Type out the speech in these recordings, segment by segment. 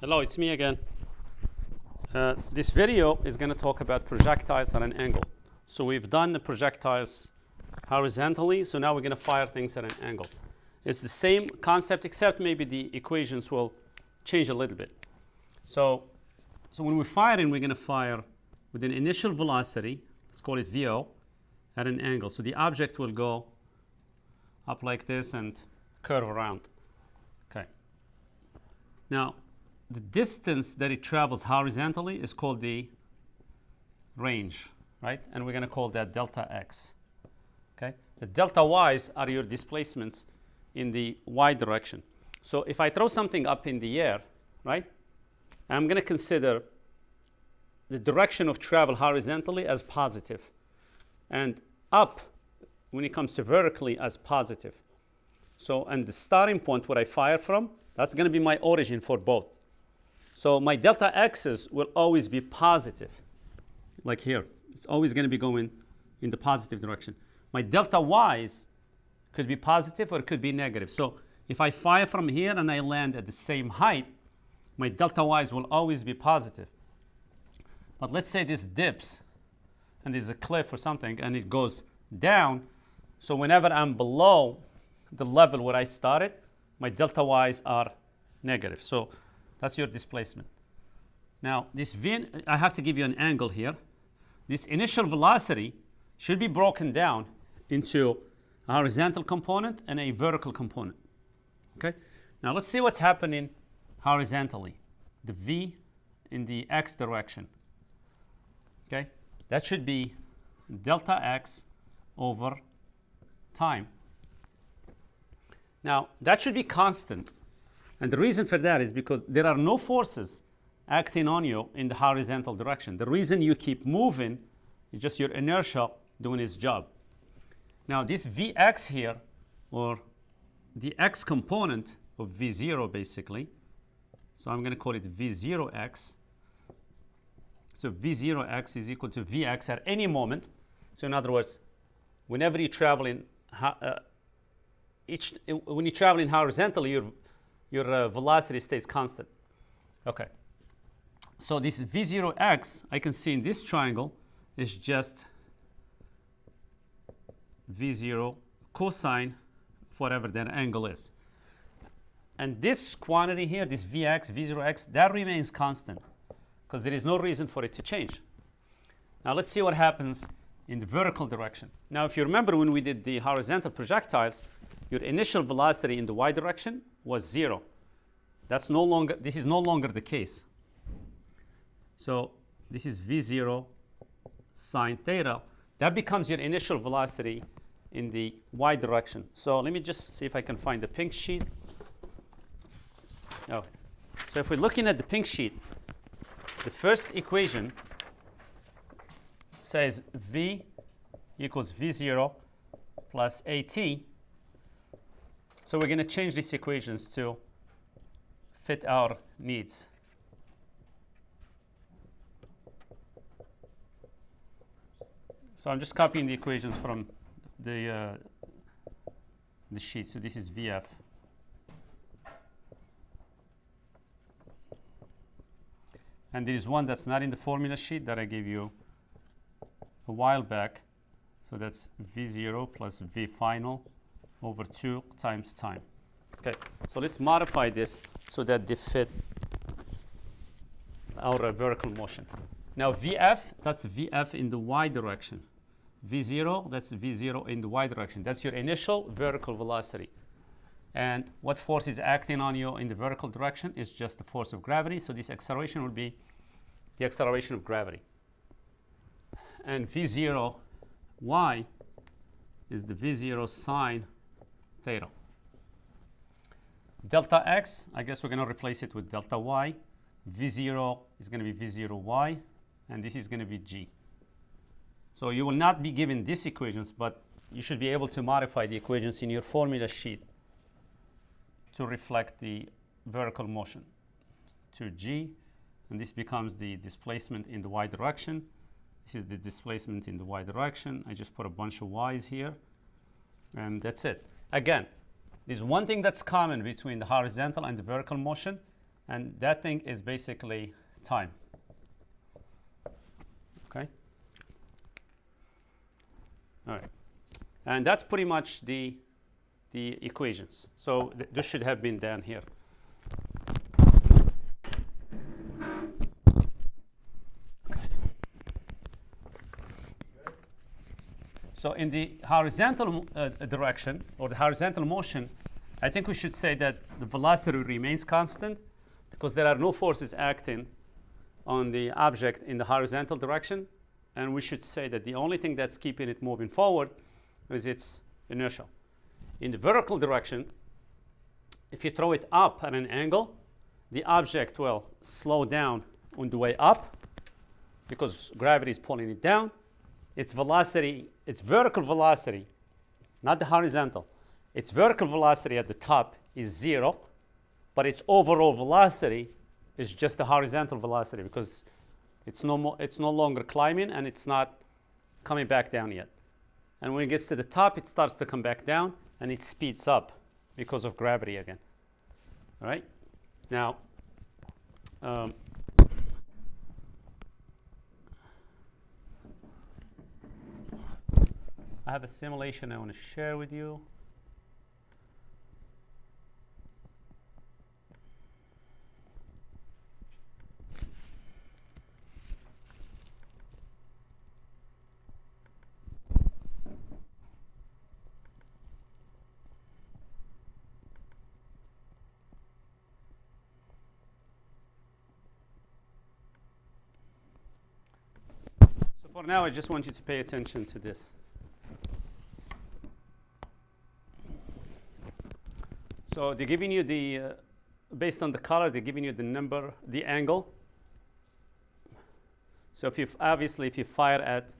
Hello, it's me again. This video is going to talk about projectiles at an angle. So we've done the projectiles horizontally, so now we're going to fire things at an angle. It's the same concept, except maybe the equations will change a little bit. So when we're firing, we're going to fire with an initial velocity, let's call it VO, at an angle. So the object will go up like this and curve around. Okay. Now, the distance that it travels horizontally is called the range, right? And we're going to call that delta x. Okay? The delta y's are your displacements in the y direction. So if I throw something up in the air, right, I'm going to consider the direction of travel horizontally as positive, and up when it comes to vertically as positive. So, and the starting point where I fire from, that's going to be my origin for both. So my delta x's will always be positive, like here. It's always going to be going in the positive direction. My delta y's could be positive or it could be negative. So if I fire from here and I land at the same height, my delta y's will always be positive. But let's say this dips and there's a cliff or something and it goes down. So whenever I'm below the level where I started, my delta y's are negative. So that's your displacement. Now, this V, I have to give you an angle here. This initial velocity should be broken down into a horizontal component and a vertical component. Okay? Now, let's see what's happening horizontally. The V in the x direction. Okay? That should be delta x over time. Now, that should be constant. And the reason for that is because there are no forces acting on you in the horizontal direction. The reason you keep moving is just your inertia doing its job. Now, this Vx here, or the x component of V0 basically, so I'm going to call it V0x. So V0x is equal to Vx at any moment. So in other words, whenever you travel in, when you're traveling horizontally, your velocity stays constant. Okay. So this V0x, I can see in this triangle, is just V0 cosine of whatever that angle is. And this quantity here, this Vx, V0x, that remains constant because there is no reason for it to change. Now let's see what happens in the vertical direction. Now if you remember when we did the horizontal projectiles, your initial velocity in the y direction was 0. This is no longer the case. So this is V0 sine theta. That becomes your initial velocity in the y direction. So let me just see if I can find the pink sheet. Oh. So if we're looking at the pink sheet, the first equation says V equals V0 plus AT. So we're going to change these equations to fit our needs. So I'm just copying the equations from the sheet. So this is VF. And there is one that's not in the formula sheet that I gave you a while back. So that's V0 plus V final over 2 times time. Okay, so let's modify this so that they fit our vertical motion. Now Vf, that's Vf in the y direction. V0, that's V0 in the y direction. That's your initial vertical velocity. And what force is acting on you in the vertical direction is just the force of gravity. So this acceleration would be the acceleration of gravity. And V0 y is the V0 sine theta. Delta x, I guess we're going to replace it with delta y. V0 is going to be V0y, and this is going to be g. So you will not be given these equations, but you should be able to modify the equations in your formula sheet to reflect the vertical motion to g, and this becomes the displacement in the y direction. This is the displacement in the y direction. I just put a bunch of y's here, and that's it. Again, there's one thing that's common between the horizontal and the vertical motion. And that thing is basically time. Okay? All right. And that's pretty much the equations. So this should have been down here. So in the horizontal direction, or the horizontal motion, I think we should say that the velocity remains constant because there are no forces acting on the object in the horizontal direction. And we should say that the only thing that's keeping it moving forward is its inertia. In the vertical direction, if you throw it up at an angle, the object will slow down on the way up because gravity is pulling it down. Its velocity, its vertical velocity, not the horizontal, its vertical velocity at the top is 0, but its overall velocity is just the horizontal velocity because it's no longer climbing and it's not coming back down yet. And when it gets to the top, it starts to come back down and it speeds up because of gravity again. All right? Now, I have a simulation I want to share with you. So for now, I just want you to pay attention to this. So they're giving you the, based on the color, they're giving you the number, the angle. So if you obviously, if you fire at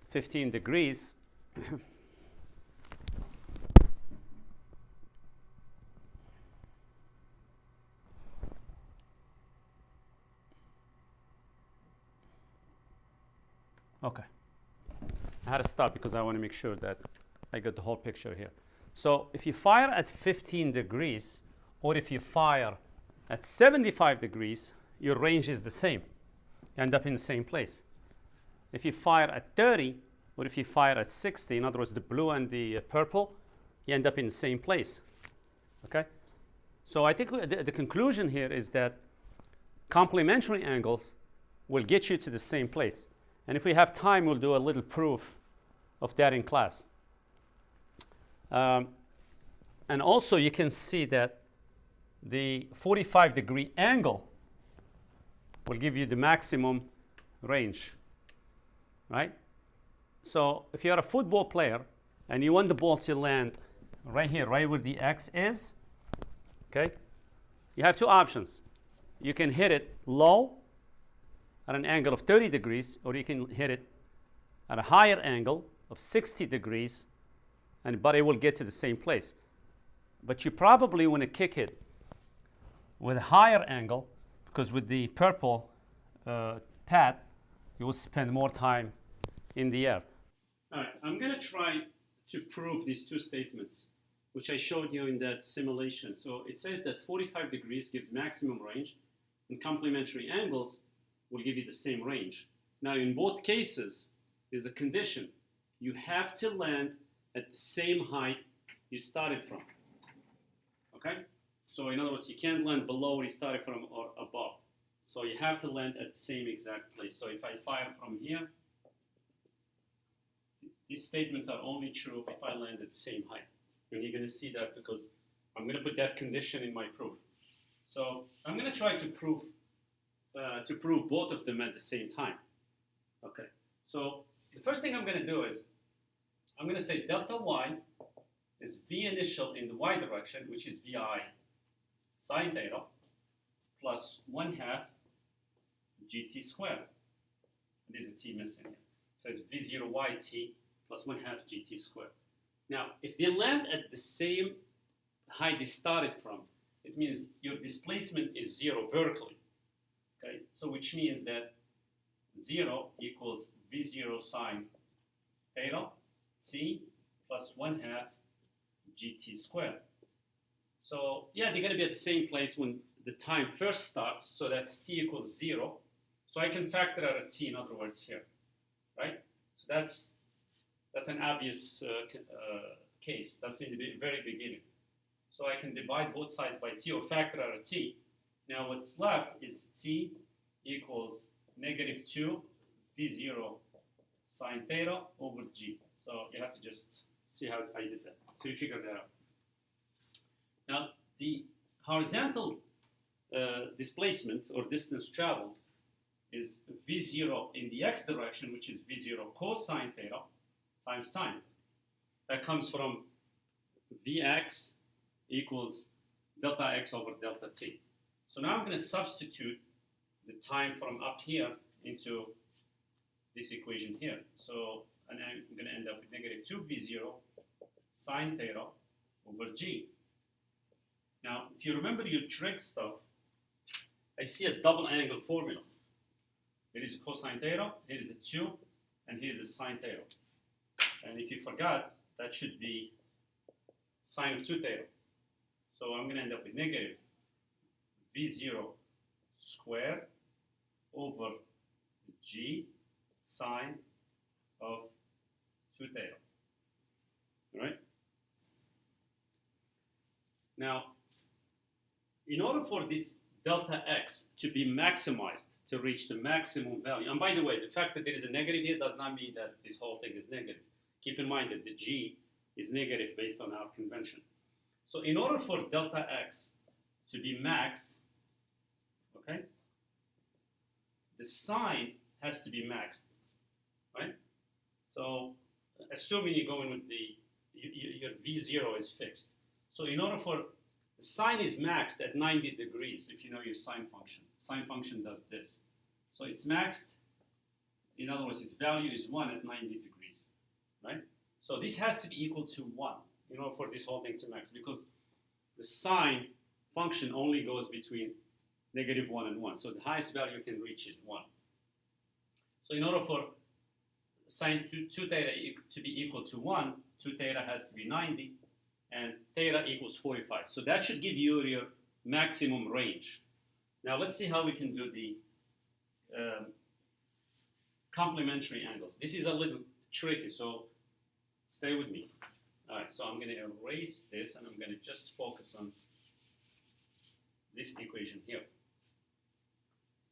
15 degrees, okay. I had to stop because I want to make sure that I got the whole picture here. So if you fire at 15 degrees, or if you fire at 75 degrees, your range is the same. You end up in the same place. If you fire at 30, or if you fire at 60, in other words, the blue and the purple, you end up in the same place. Okay? So I think the conclusion here is that complementary angles will get you to the same place. And if we have time, we'll do a little proof of that in class. And also you can see that the 45-degree angle will give you the maximum range, right? So if you're a football player and you want the ball to land right here, right where the X is, okay, you have two options. You can hit it low at an angle of 30 degrees, or you can hit it at a higher angle of 60 degrees, but it will get to the same place. But you probably want to kick it with a higher angle, because with the purple pad, you will spend more time in the air. All right, I'm going to try to prove these two statements, which I showed you in that simulation. So it says that 45 degrees gives maximum range, and complementary angles will give you the same range. Now, in both cases, there's a condition. You have to land at the same height you started from. Okay? So in other words, you can't land below where you started from or above. So you have to land at the same exact place. So if I fire from here, these statements are only true if I land at the same height. And you're going to see that because I'm going to put that condition in my proof. So I'm going to try to prove both of them at the same time. Okay. So the first thing I'm going to do is I'm going to say delta y is v initial in the y direction, which is vi sine theta, plus 1/2 gt squared. There's a t missing here. So it's v0 yt plus 1/2 gt squared. Now, if they land at the same height they started from, it means your displacement is 0 vertically. Okay, so which means that 0 equals v0 sine theta t plus 1/2 gt squared. So yeah, they're going to be at the same place when the time first starts, so that's t equals 0. So I can factor out a t, in other words, here, right? So that's an obvious case. That's in the very beginning. So I can divide both sides by t or factor out a t. Now what's left is t equals negative 2 v0 sine theta over g. So you have to just see how I did that. So you figure that out. Now the horizontal displacement or distance traveled is v0 in the x direction, which is v0 cosine theta times time. That comes from vx equals delta x over delta t. So now I'm going to substitute the time from up here into this equation here. So and I'm going to end up with negative 2 v0 sine theta over g. Now, if you remember your trig stuff, I see a double angle formula. Here is a cosine theta, here is a 2, and here is a sine theta. And if you forgot, that should be sine of 2 theta. So I'm going to end up with negative v0 squared over g sine of 2 theta. All right? Now, in order for this delta x to be maximized, to reach the maximum value, and by the way, the fact that there is a negative here does not mean that this whole thing is negative. Keep in mind that the g is negative based on our convention. So in order for delta x to be max, okay, the sine has to be maxed, right? So assuming you're going with your v0 is fixed. So in order for the sine is maxed at 90 degrees, if you know your sine function. Sine function does this. So it's maxed, in other words, its value is 1 at 90 degrees, right? So this has to be equal to 1 in order for this whole thing to max, because the sine function only goes between negative 1 and 1. So the highest value you can reach is 1. So in order for sine 2 theta to be equal to 1, 2 theta has to be 90, and theta equals 45. So that should give you your maximum range. Now let's see how we can do the complementary angles. This is a little tricky, so stay with me. All right, so I'm going to erase this, and I'm going to just focus on this equation here.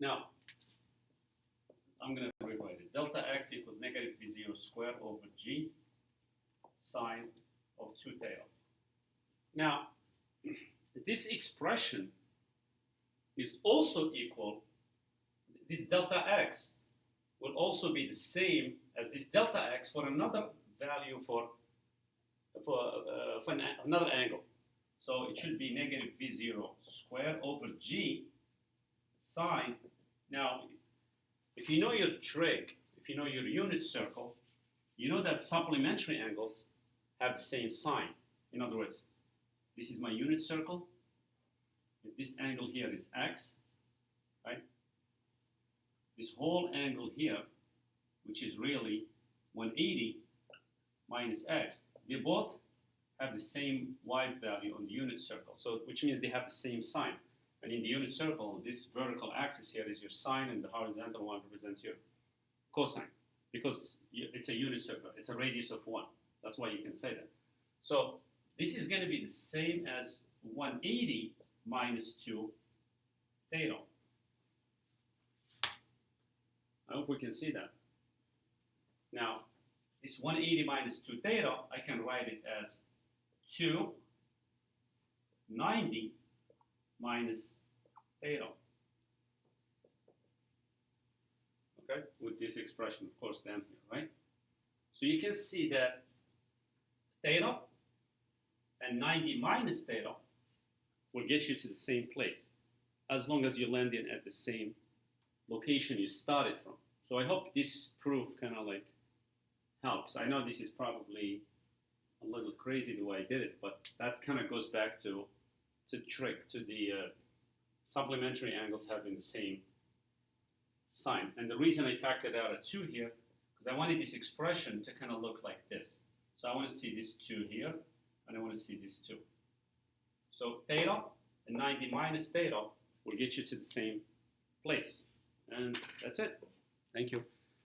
Now, I'm going to rewrite it. Delta x equals negative v0 squared over g sine of 2 theta. Now, this expression is also equal, this delta x will also be the same as this delta x for another value for another angle. So it should be negative v0 squared over g sine. Now, if you know your trig, if you know your unit circle, you know that supplementary angles have the same sign. In other words, this is my unit circle. If this angle here is x, right? This whole angle here, which is really 180 minus x, they both have the same y value on the unit circle. So, which means they have the same sign. And in the unit circle, this vertical axis here is your sine, and the horizontal one represents your cosine, because it's a unit circle. It's a radius of 1. That's why you can say that. So this is going to be the same as 180 minus 2 theta. I hope we can see that. Now, this 180 minus 2 theta, I can write it as 290 minus theta. Okay, with this expression, of course, down here, right? So you can see that theta and 90 minus theta will get you to the same place, as long as you land in at the same location you started from. So I hope this proof kind of like helps. I know this is probably a little crazy the way I did it, but that kind of goes back to trick, to the supplementary angles having the same sign. And the reason I factored out a 2 here, because I wanted this expression to kind of look like this. So I want to see this 2 here, and I want to see this 2. So theta and 90 minus theta will get you to the same place. And that's it. Thank you.